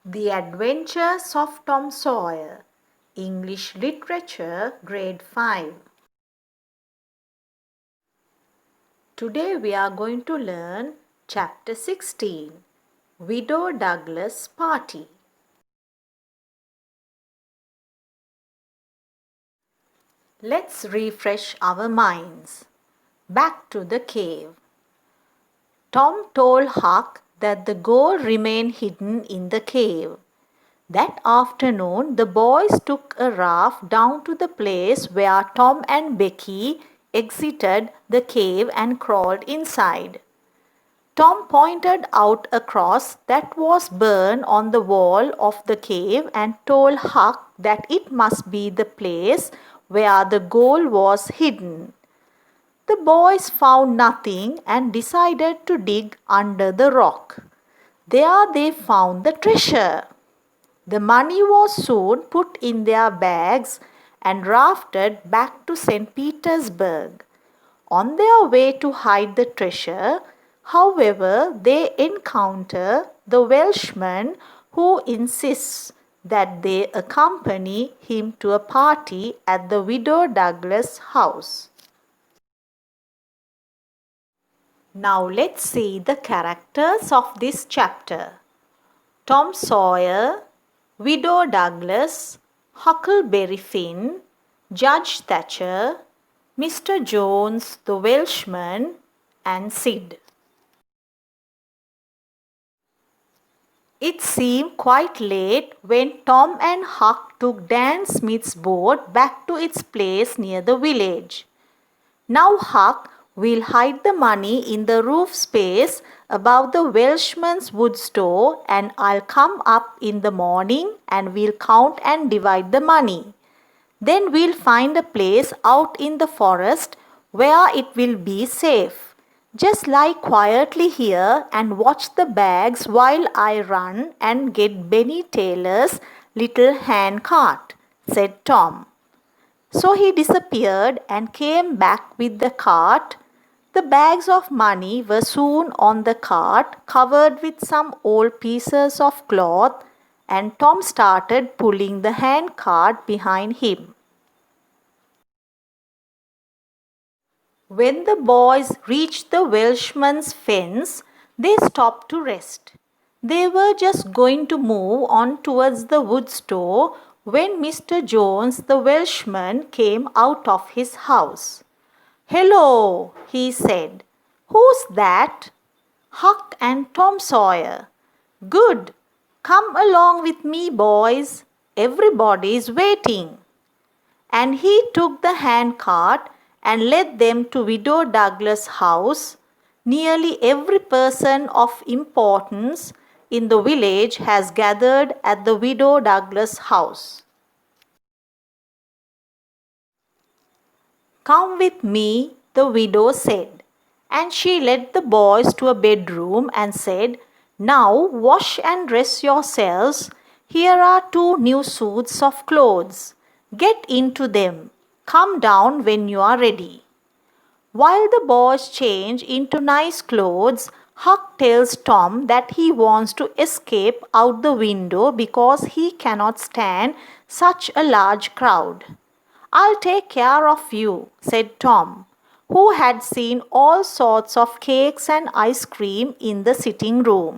The Adventures of Tom Sawyer, English Literature, Grade 5. Today we are going to learn Chapter 16, Widow Douglas Party. Let's refresh our minds. Back to the cave. Tom told Huck that the gold remained hidden in the cave. That afternoon, the boys took a raft down to the place where Tom and Becky exited the cave and crawled inside. Tom pointed out a cross that was burned on the wall of the cave and told Huck that it must be the place where the gold was hidden. The boys found nothing and decided to dig under the rock. There they found the treasure. The money was soon put in their bags and rafted back to St. Petersburg. On their way to hide the treasure, however, they encounter the Welshman who insists that they accompany him to a party at the Widow Douglas house. Now let's see the characters of this chapter. Tom Sawyer, Widow Douglas, Huckleberry Finn, Judge Thatcher, Mr. Jones the Welshman, and Sid. It seemed quite late when Tom and Huck took Dan Smith's boat back to its place near the village. Now Huck will hide the money in the roof space above the Welshman's wood store, and I'll come up in the morning and we'll count and divide the money. Then we'll find a place out in the forest where it will be safe. Just lie quietly here and watch the bags while I run and get Benny Taylor's little hand cart, said Tom. So he disappeared and came back with the cart. The bags of money were soon on the cart, covered with some old pieces of cloth, and Tom started pulling the hand cart behind him. When the boys reached the Welshman's fence, they stopped to rest. They were just going to move on towards the wood store when Mr. Jones the Welshman came out of his house. "Hello," he said. "Who's that?" "Huck and Tom Sawyer." "Good. Come along with me, boys. Everybody's waiting." And he took the hand cart and led them to Widow Douglas' house. Nearly every person of importance in the village has gathered at the Widow Douglas house. "Come with me," the widow said, and she led the boys to a bedroom and said, "Now wash and dress yourselves. Here are 2 new suits of clothes. Get into them. Come down when you are ready." While the boys change into nice clothes, Huck tells Tom that he wants to escape out the window because he cannot stand such a large crowd. "I'll take care of you," said Tom, who had seen all sorts of cakes and ice cream in the sitting room.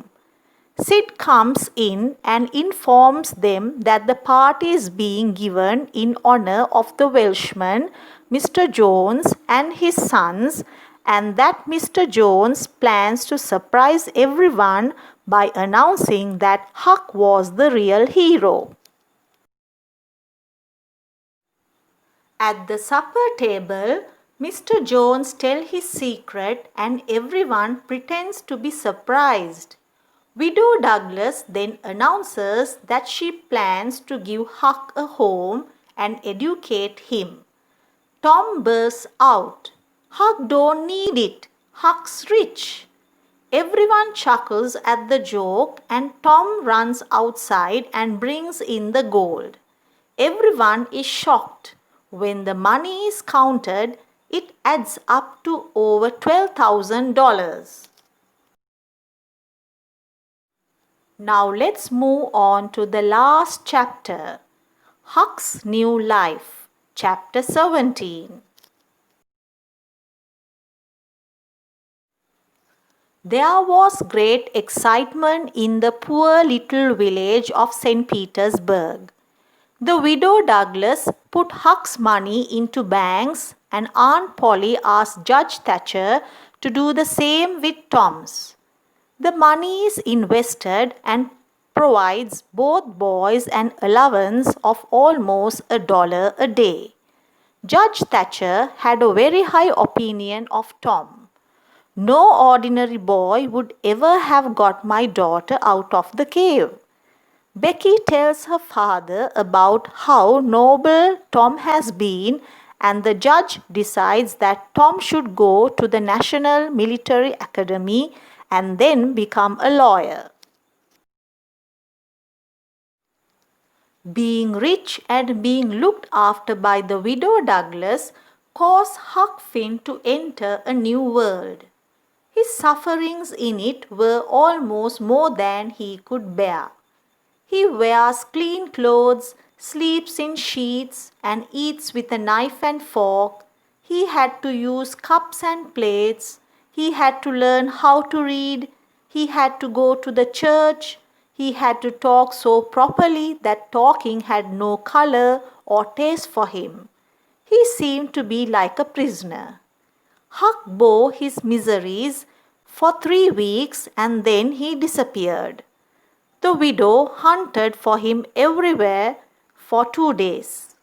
Sid comes in and informs them that the party is being given in honor of the Welshman, Mr. Jones, and his sons, and that Mr. Jones plans to surprise everyone by announcing that Huck was the real hero. At the supper table, Mr. Jones tells his secret and everyone pretends to be surprised. Widow Douglas then announces that she plans to give Huck a home and educate him. Tom bursts out, "Huck don't need it. Huck's rich." Everyone chuckles at the joke and Tom runs outside and brings in the gold. Everyone is shocked. When the money is counted, it adds up to over $12,000. Now let's move on to the last chapter, Huck's New Life, chapter 17. There was great excitement in the poor little village of St. Petersburg. The widow Douglas put Huck's money into banks, and Aunt Polly asked Judge Thatcher to do the same with Tom's. The money is invested and provides both boys an allowance of almost $1 a day. Judge Thatcher had a very high opinion of Tom. No ordinary boy would ever have got my daughter out of the cave. Becky tells her father about how noble Tom has been, and the judge decides that Tom should go to the National Military Academy and then become a lawyer. Being rich and being looked after by the widow Douglas caused Huck Finn to enter a new world. His sufferings in it were almost more than he could bear. He wears clean clothes, sleeps in sheets, and eats with a knife and fork. He had to use cups and plates. He had to learn how to read. He had to go to the church. He had to talk so properly that talking had no color or taste for him. He seemed to be like a prisoner. Huck bore his miseries for 3 weeks and then he disappeared. The widow hunted for him everywhere for 2 days.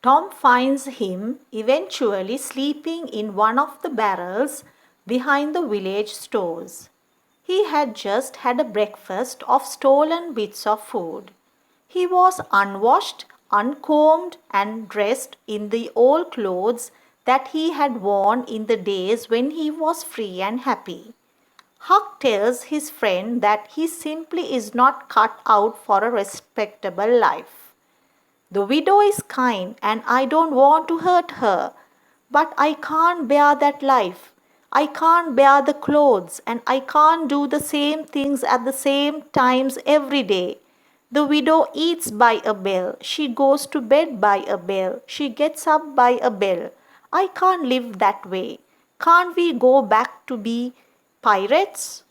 Tom finds him eventually sleeping in one of the barrels behind the village stores. He had just had a breakfast of stolen bits of food. He was unwashed, uncombed, and dressed in the old clothes that he had worn in the days when he was free and happy. Huck tells his friend that he simply is not cut out for a respectable life. The widow is kind and I don't want to hurt her, but I can't bear that life. I can't bear the clothes and I can't do the same things at the same times every day. The widow eats by a bell. She goes to bed by a bell. She gets up by a bell. I can't live that way. Can't we go back to be pirates?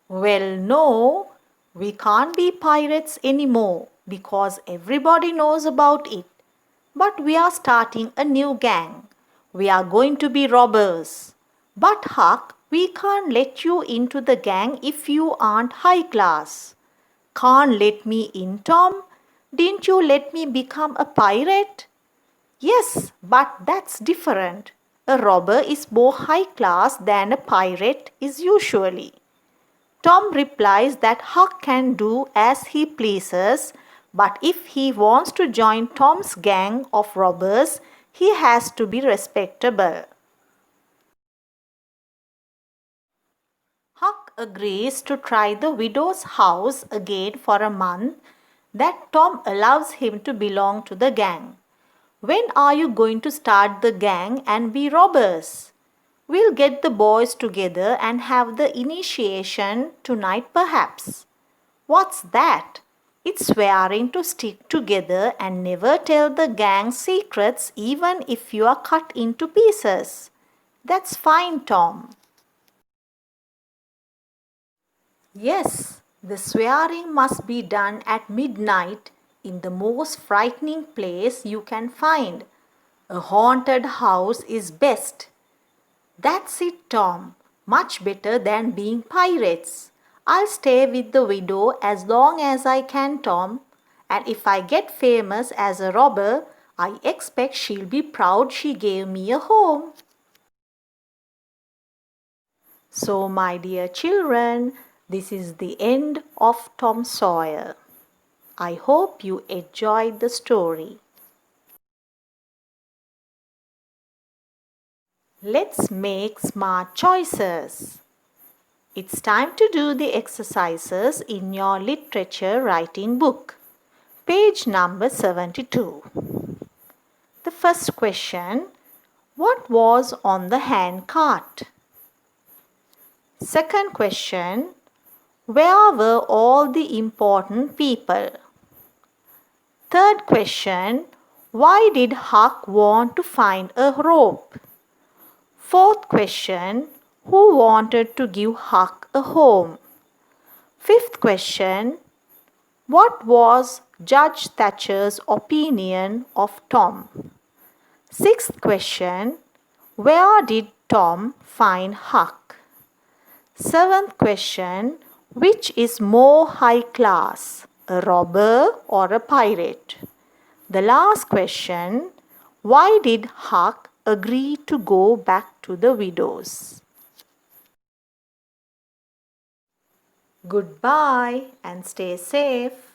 Well, no, we can't be pirates anymore because everybody knows about it. But we are starting a new gang. We are going to be robbers. But Huck, we can't let you into the gang if you aren't high class. Can't let me in, Tom? Didn't you let me become a pirate? Yes, but that's different. A robber is more high class than a pirate is usually. Tom replies that Huck can do as he pleases, but if he wants to join Tom's gang of robbers, he has to be respectable. Huck agrees to try the widow's house again for a month that Tom allows him to belong to the gang. When are you going to start the gang and be robbers? We'll get the boys together and have the initiation tonight perhaps. What's that? It's swearing to stick together and never tell the gang secrets even if you are cut into pieces. That's fine, Tom. Yes, the swearing must be done at midnight in the most frightening place you can find. A haunted house is best. That's it, Tom. Much better than being pirates. I'll stay with the widow as long as I can, Tom. And if I get famous as a robber, I expect she'll be proud she gave me a home. So, my dear children, this is the end of Tom Sawyer. I hope you enjoyed the story. Let's make smart choices. It's time to do the exercises in your literature writing book. Page number 72. The first question: What was on the hand cart? Second question. Where were all the important people? Third question. Why did Huck want to find a rope? Fourth question. Who wanted to give Huck a home? Fifth question. What was Judge Thatcher's opinion of Tom? Sixth question. Where did Tom find Huck? Seventh question. Which is more high class, a robber or a pirate? The last question. Why did Huck agree to go back to the widows? Goodbye and stay safe.